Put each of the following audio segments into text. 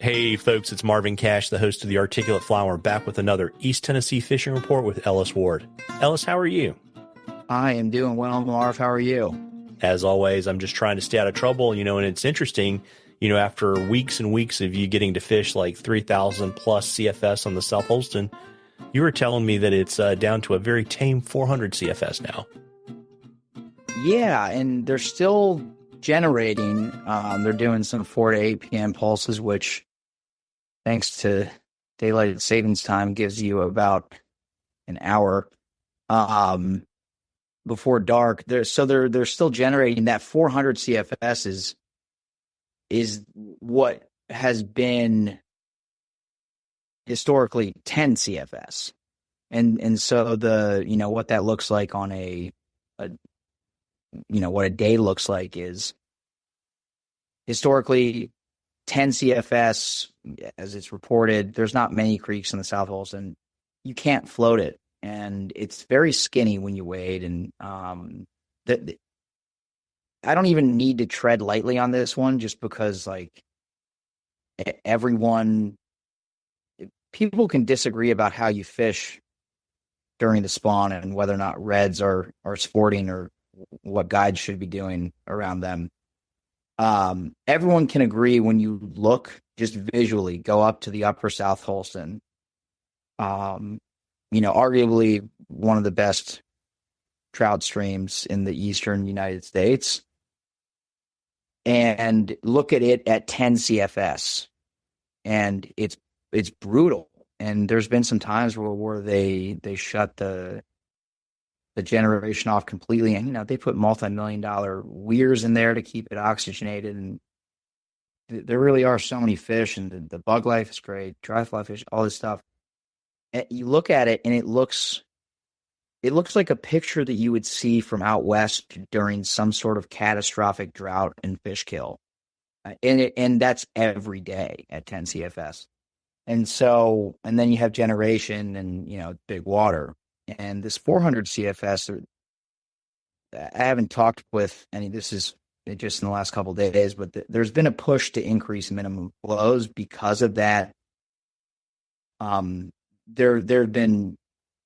Hey folks, it's Marvin Cash, the host of the Articulate Flower, back with another East Tennessee Fishing Report with Ellis Ward. Ellis, how are you? I am doing well, Marv. How are you? As always, I'm just trying to stay out of trouble, and it's interesting, after weeks and weeks of you getting to fish like 3,000 plus CFS on the South Holston, you were telling me that it's down to a very tame 400 CFS now. Yeah, and they're still generating. They're doing some 4 to 8 p.m. pulses, which, thanks to daylight savings time, gives you about an hour before dark. They're still generating. That 400 CFS is what has been historically 10 CFS, and so what that looks like on what a day looks like is historically 10 CFS as it's reported. There's not many creeks in the South Holston. You can't float it, and it's very skinny when you wade. And I don't even need to tread lightly on this one, just because people can disagree about how you fish during the spawn and whether or not reds are sporting or what guides should be doing around them. Everyone can agree when you look just visually, go up to the upper South Holston, arguably one of the best trout streams in the eastern United States, and look at it at 10 CFS, and it's brutal. And there's been some times where they shut the generation off completely, and they put multi-million-dollar weirs in there to keep it oxygenated, and there really are so many fish, and the bug life is great, dry fly fish, all this stuff. And you look at it, and it looks like a picture that you would see from out west during some sort of catastrophic drought and fish kill, and that's every day at 10 CFS. And then you have generation and big water. And this 400 CFS, I haven't talked with any, this is just in the last couple of days, but there's been a push to increase minimum flows because of that. There have been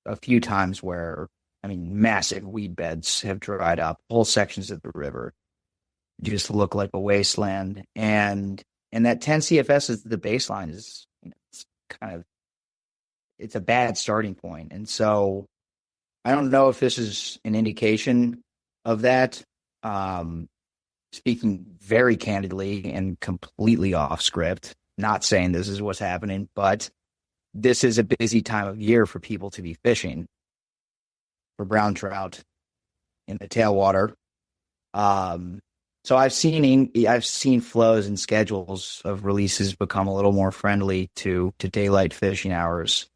a few times where, massive weed beds have dried up. Whole sections of the river just look like a wasteland. And that 10 CFS is the baseline. It's it's a bad starting point. And so I don't know if this is an indication of that. Speaking very candidly and completely off script, not saying this is what's happening, but this is a busy time of year for people to be fishing for brown trout in the tailwater. So I've seen flows and schedules of releases become a little more friendly to daylight fishing hours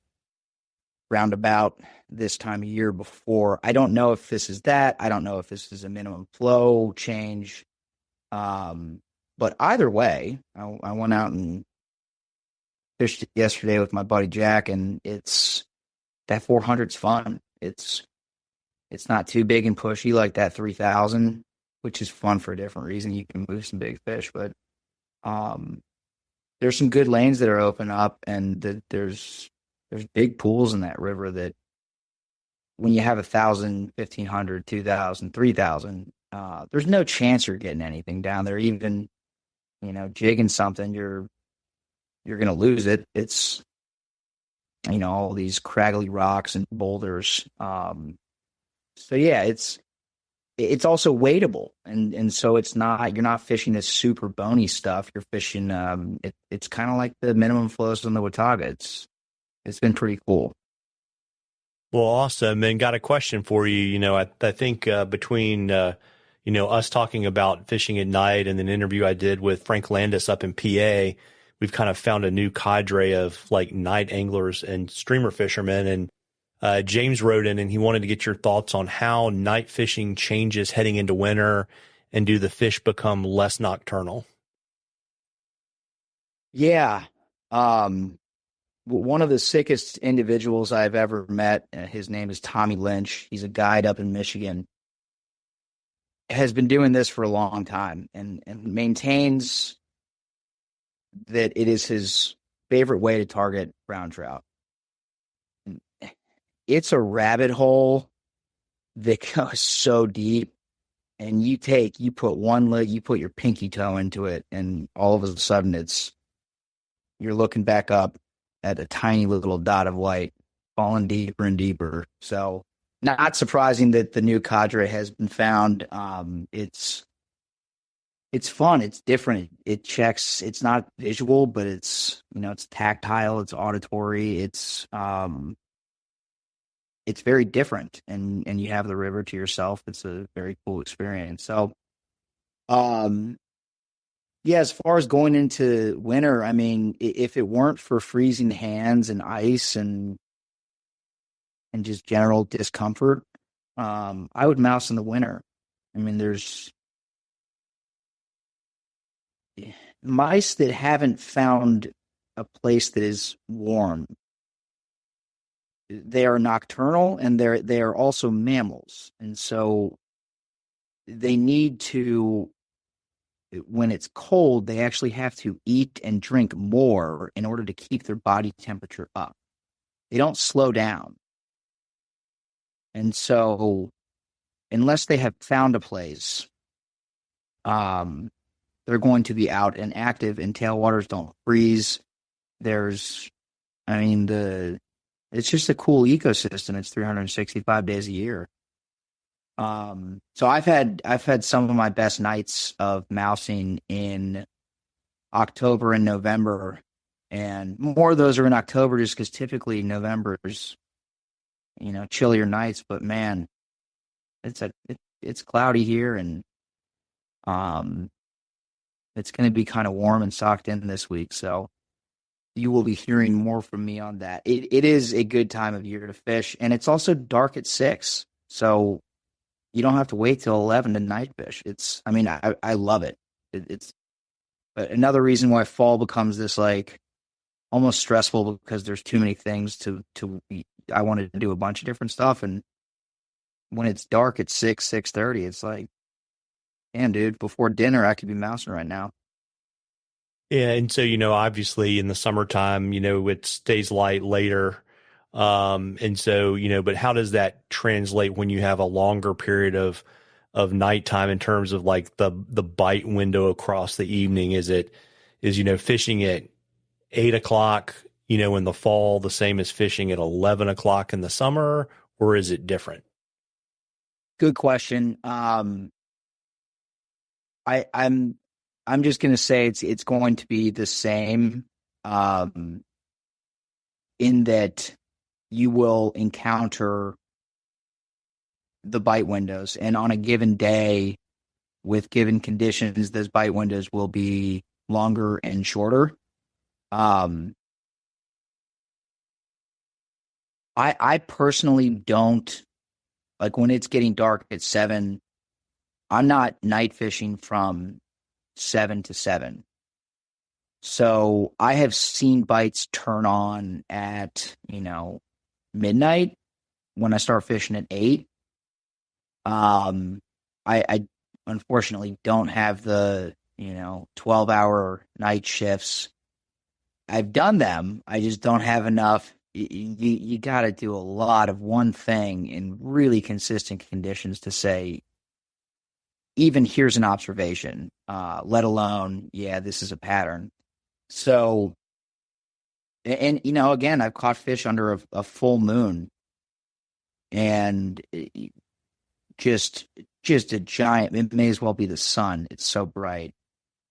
roundabout this time of year before. I don't know if this is that. I don't know if this is a minimum flow change. But either way, I went out and fished yesterday with my buddy Jack, and that 400's fun. It's not too big and pushy like that 3,000, which is fun for a different reason. You can move some big fish, but there's some good lanes that are open up, and there's big pools in that river that when you have 1,000, 1,500, 2,000, 3,000, there's no chance you're getting anything down there. Even, jigging something, you're going to lose it. It's, all these craggly rocks and boulders. So yeah, it's also wadeable. And so you're not fishing this super bony stuff. You're fishing, it's kind of like the minimum flows on the Watauga. It's been pretty cool. Well, awesome. And got a question for you. I think between, us talking about fishing at night and an interview I did with Frank Landis up in PA, we've kind of found a new cadre of night anglers and streamer fishermen. And James wrote in and he wanted to get your thoughts on how night fishing changes heading into winter, and do the fish become less nocturnal? Yeah. One of the sickest individuals I've ever met, his name is Tommy Lynch. He's a guide up in Michigan. Has been doing this for a long time and maintains that it is his favorite way to target brown trout. It's a rabbit hole that goes so deep, and you put one leg, you put your pinky toe into it, and all of a sudden you're looking back up at a tiny little dot of light falling deeper and deeper. So not surprising that the new cadre has been found. It's fun. It's different. It checks. It's not visual, but it's tactile. It's auditory. It's very different, and you have the river to yourself. It's a very cool experience. So, yeah, as far as going into winter, I mean, if it weren't for freezing hands and ice and just general discomfort, I would mouse in the winter. I mean, there's mice that haven't found a place that is warm. They are nocturnal, and they are also mammals, and so they need to. When it's cold, they actually have to eat and drink more in order to keep their body temperature up. They don't slow down, and so unless they have found a place, they're going to be out and active, and tailwaters don't freeze. It's just a cool ecosystem. It's 365 days a year. So I've had some of my best nights of mousing in October and November, and more of those are in October just because typically November is, chillier nights. But man, it's cloudy here, and it's going to be kind of warm and socked in this week. So you will be hearing more from me on that. It is a good time of year to fish, and it's also dark at 6. So you don't have to wait till 11 to night fish. I love it. But another reason why fall becomes this like almost stressful because there's too many things I wanted to do a bunch of different stuff. And when it's dark at 6:30, it's like, damn, dude, before dinner, I could be mousing right now. Yeah. And so, obviously in the summertime, it stays light later. And so, but how does that translate when you have a longer period of nighttime in terms of like the bite window across the evening? Is fishing at 8:00, in the fall, the same as fishing at 11:00 in the summer, or is it different? Good question. I'm just going to say it's going to be the same, in that you will encounter the bite windows, and on a given day with given conditions, those bite windows will be longer and shorter. I personally don't like when it's getting dark at 7. I'm not night fishing from 7 to 7. So I have seen bites turn on at, midnight when I start fishing at 8. I unfortunately don't have the, 12-hour night shifts. I've done them. I just don't have enough. You got to do a lot of one thing in really consistent conditions to say, even here's an observation, let alone, yeah, this is a pattern. So, and again, I've caught fish under a full moon, and just a giant. It may as well be the sun. It's so bright.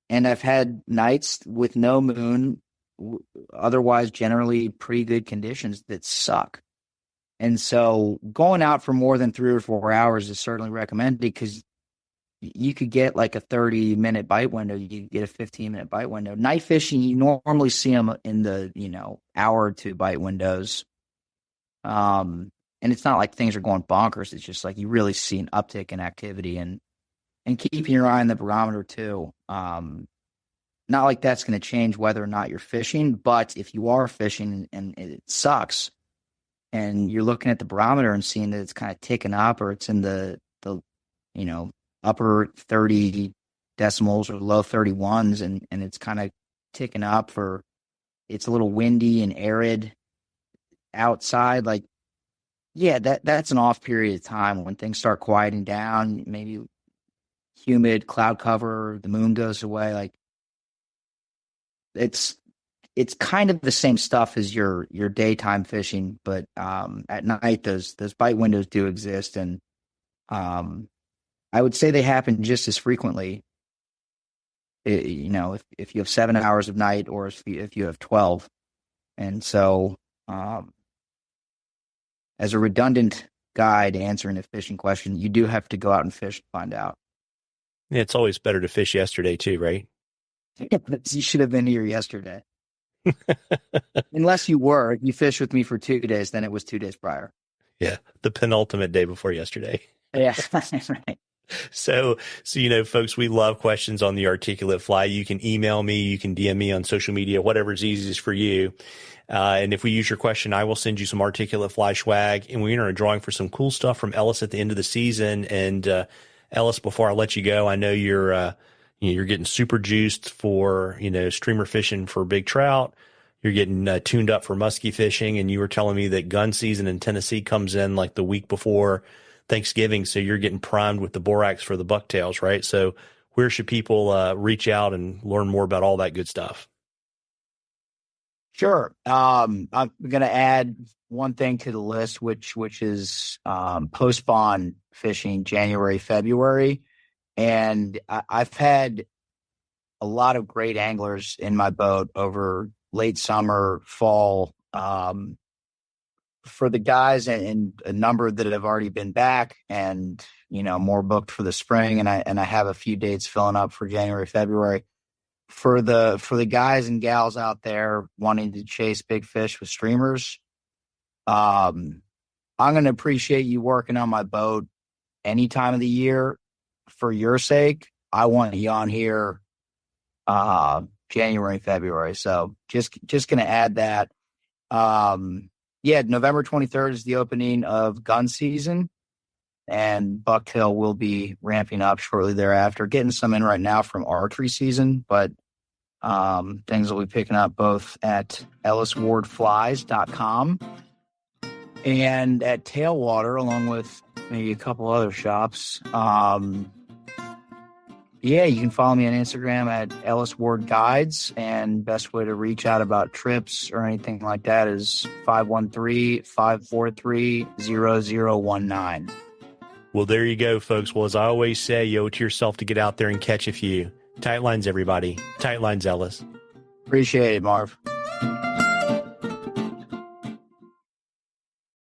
And I've had nights with no moon, otherwise generally pretty good conditions that suck. And so going out for more than 3 or 4 hours is certainly recommended because you could get like a 30-minute bite window. You could get a 15-minute bite window. Night fishing, you normally see them in the, hour or 2 bite windows. And it's not like things are going bonkers. It's just like you really see an uptick in activity and keeping your eye on the barometer too. Not like that's going to change whether or not you're fishing, but if you are fishing and it sucks and you're looking at the barometer and seeing that it's kind of ticking up or it's in the upper 30 decimals or low 31s and it's kind of ticking up for it's a little windy and arid outside, like, yeah, that's an off period of time when things start quieting down, maybe humid, cloud cover, the moon goes away. Like it's kind of the same stuff as your daytime fishing, but at night those bite windows do exist, and I would say they happen just as frequently. If you have 7 hours of night or if you have 12, and so as a redundant guide answering a fishing question, you do have to go out and fish to find out. It's always better to fish yesterday too, right? You should have been here yesterday. Unless you were. If you fished with me for 2 days, then it was 2 days prior. Yeah, the penultimate day before yesterday. Yeah, right. So, folks, we love questions on the articulate fly. You can email me, you can DM me on social media, whatever's easiest for you. And if we use your question, I will send you some articulate fly swag, and we enter a drawing for some cool stuff from Ellis at the end of the season. And Ellis, before I let you go, I know you're getting super juiced for streamer fishing for big trout. You're getting tuned up for musky fishing, and you were telling me that gun season in Tennessee comes in like the week before Thanksgiving, so you're getting primed with the borax for the bucktails, right? So where should people reach out and learn more about all that good stuff? Sure. I'm going to add one thing to the list, which is post-spawn fishing, January, February. And I've had a lot of great anglers in my boat over late summer, fall. For the guys and a number that have already been back and, more booked for the spring. And I have a few dates filling up for January, February. For the guys and gals out there wanting to chase big fish with streamers, I'm going to appreciate you working on my boat any time of the year. For your sake, I want you on here January, February. So just going to add that. November 23rd is the opening of gun season, and bucktail will be ramping up shortly thereafter. Getting some in right now from archery season, but things will be picking up both at elliswardflies.com and at Tailwater, along with maybe a couple other shops. You can follow me on Instagram at Ellis Ward Guides, and best way to reach out about trips or anything like that is 513-543-0019. Well, there you go, folks. Well, as I always say, you owe it to yourself to get out there and catch a few. Tight lines, everybody. Tight lines, Ellis. Appreciate it, Marv.